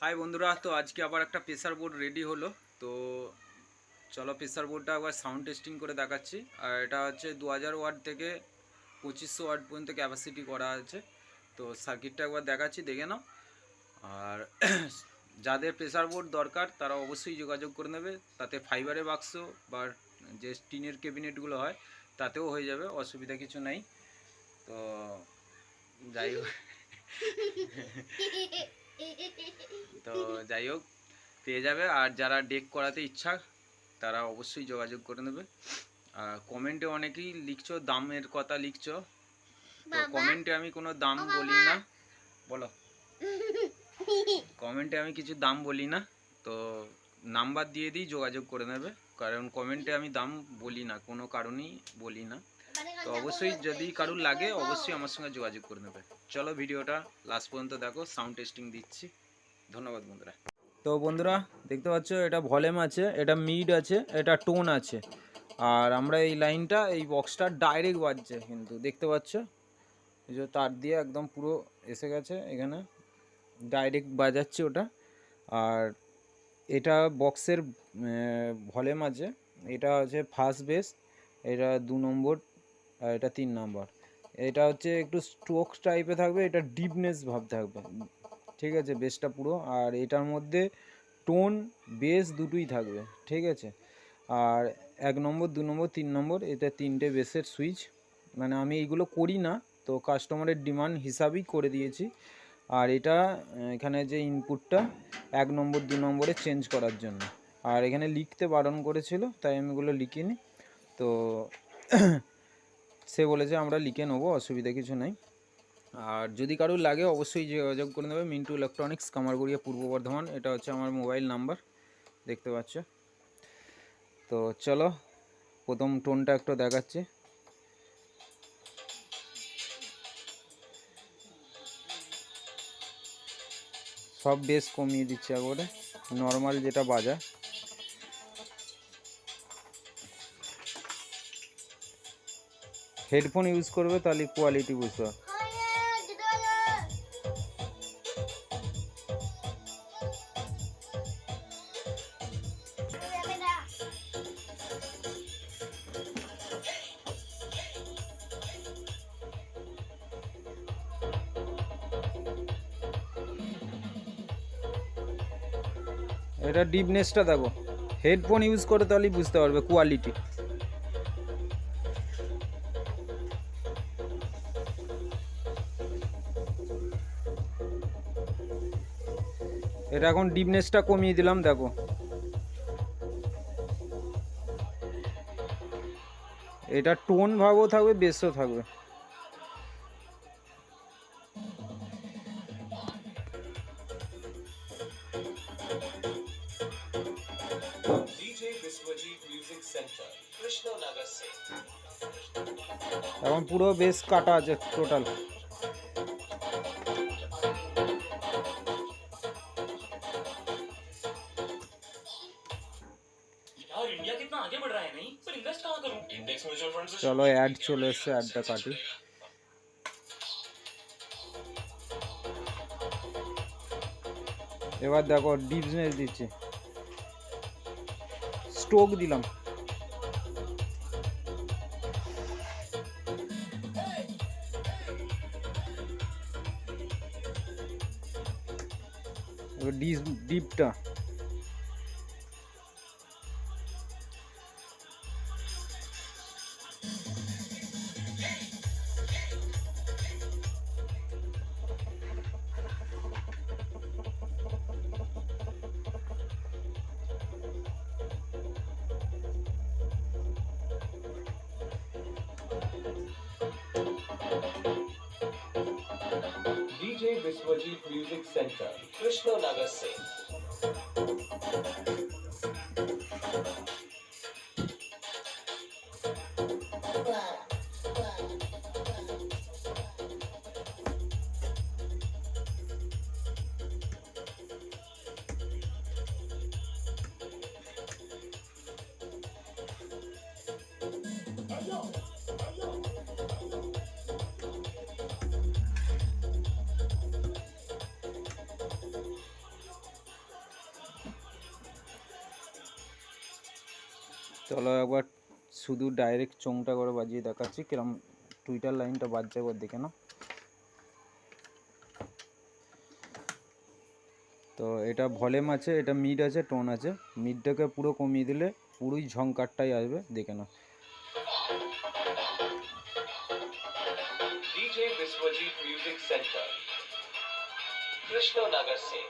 High বন্ধুরা, তো আজকে আবার একটা প্রেসার বোর্ড রেডি হলো। তো চলো প্রেসার বোর্ডটা একবার সাউন্ড টেস্টিং করে দেখাচ্ছি। আর এটা হচ্ছে 2000 ওয়াট থেকে 2500 ওয়াট পর্যন্ত ক্যাপাসিটি করা আছে। তো সার্কিটটা একবার দেখাচ্ছি, দেখে নাও। আর যাদের প্রেসার বোর্ড দরকার তারা অবশ্যই যোগাযোগ করে নেবে। তাতে ফাইবারের বাক্স বা যে টিনের ক্যাবিনেটগুলো হয় তাতেও হয়ে যাবে, অসুবিধা কিছু নেই। তো যাই হোক তো যাই হোক পেয়ে যাবে। আর যারা ডেক করাতে ইচ্ছা তারা অবশ্যই যোগাযোগ করে নেবে। আর কমেন্টে অনেকেই লিখছো, দামের কথা লিখছো, তো কমেন্টে আমি কোনো দাম বলি না। বলো, কমেন্টে আমি কিছু দাম বলি না। তো নাম্বার দিয়ে দিই, যোগাযোগ করে নেবে। কারণ কমেন্টে আমি দাম বলি না, কোনো কারণেই বলি না। তো অবশ্যই যদি কারুর লাগে অবশ্যই আমার সঙ্গে যোগাযোগ করে নেবে। চলো ভিডিওটা লাস্ট পর্যন্ত দেখো, সাউন্ড টেস্টিং দিচ্ছি। ধন্যবাদ বন্ধুরা। তো বন্ধুরা দেখতে পাচ্ছ, এটা ভলিউম আছে, এটা মিড আছে, এটা টোন আছে। আর আমরা এই লাইনটা, এই বক্সটা ডাইরেক্ট বাজছে, কিন্তু দেখতে পাচ্ছ এই যে তার দিয়ে একদম পুরো এসে গেছে এখানে, ডাইরেক্ট বাজাচ্ছে ওটা। আর এটা বক্সের ভলিউম আছে, এটা হচ্ছে ফার্স্ট বেস, এটা 2 নম্বর, আর এটা 3 নম্বর। এটা হচ্ছে একটু স্ট্রোক টাইপে থাকবে, এটা ডিপনেস ভাব থাকবে, ঠিক আছে, বেসটা পুরো। আর এটার মধ্যে টোন বেস দুটোই থাকবে, ঠিক আছে। আর 1 নম্বর, 2 নম্বর, 3 নম্বর, এটা 3টে বেসের সুইচ। মানে আমি এইগুলো করি না, তো কাস্টমারের ডিমান্ড হিসাবেই করে দিয়েছি। আর এটা এখানে যে ইনপুটটা 1 নম্বর 2 নম্বরে চেঞ্জ করার জন্য। আর এখানে লিখতে বারণ করেছিল, তাই আমি এগুলো লিখিনি। তো সে বলেছে আমরা লিখে নেবো, অসুবিধা কিছু নেই। আর যদি কারোর লাগে অবশ্যই যোগাযোগ করে নেবে। মিন্টু ইলেকট্রনিক্স, কামারগুড়িয়া, পূর্ব বর্ধমান। এটা হচ্ছে আমার মোবাইল নাম্বার, দেখতে পাচ্ছ। তো চলো প্রথম টোনটা একটু দেখাচ্ছি। সব বেস কমিয়ে দিচ্ছি একবারে, নর্মাল যেটা বাজা। হেডফোন ইউজ করবে তাহলে কোয়ালিটি বুঝতে হবে। এটা ডিপনেসটা দেখো, হেডফোন ইউজ করে তাহলেই বুঝতে পারবে কোয়ালিটি। এটা এখন ডিপনেসটা কমিয়ে দিলাম, দেখো। এটা টোন ভাবও থাকবে, বেসও থাকবে। এখন পুরো বেস কাটা আছে টোটাল। চলো অ্যাড চলে এসছে, অ্যাডটা কাটি। এবার দেখো ডিপনেস দিচ্ছি, স্ট্রোক দিলাম। এবার ডিপটা DJ Biswajit Music Center, Krishnanagar se. চলো একবার শুধু ডাইরেক্ট চোংটা করে বাজিয়ে দেখাচ্ছি কিরম টুইটার লাইনটা বাজছে, একবার দেখে নাও। তো এটা ভলিউম আছে, এটা মিড আছে, টোন আছে। মিডটাকে পুরো কমিয়ে দিলে পুরোই ঝংকারটাই আসবে, দেখে নাও। DJ Viswajit Music Center, Krishnanagar से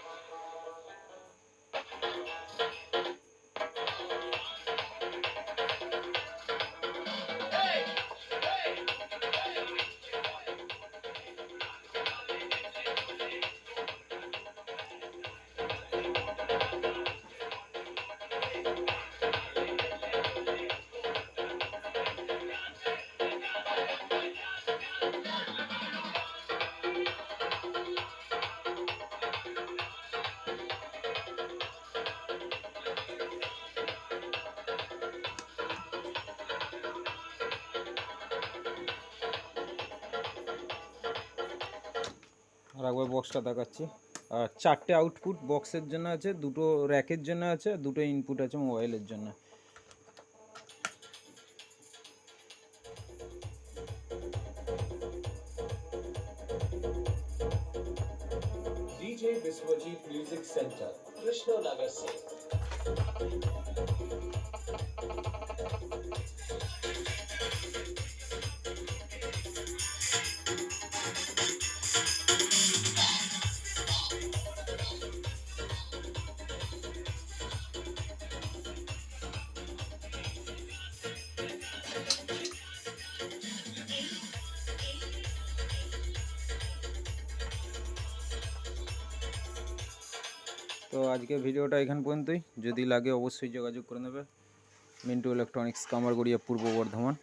আর একবার বক্সটা দেখাচ্ছি। আর 4টে আউটপুট বক্সের জন্য আছে, 2টো র্যাকের জন্য আছে, 2টো ইনপুট আছে মোবাইলের জন্য। DJ Viswajit Music Center, Krishnanagar से তো আজকে ভিডিওটা এখান পর্যন্তই। যদি লাগে অবশ্যই যোগাযোগ করে নেবে। মিন্টু ইলেকট্রনিক্স, কামারগড়িয়া, পূর্ব বর্ধমান।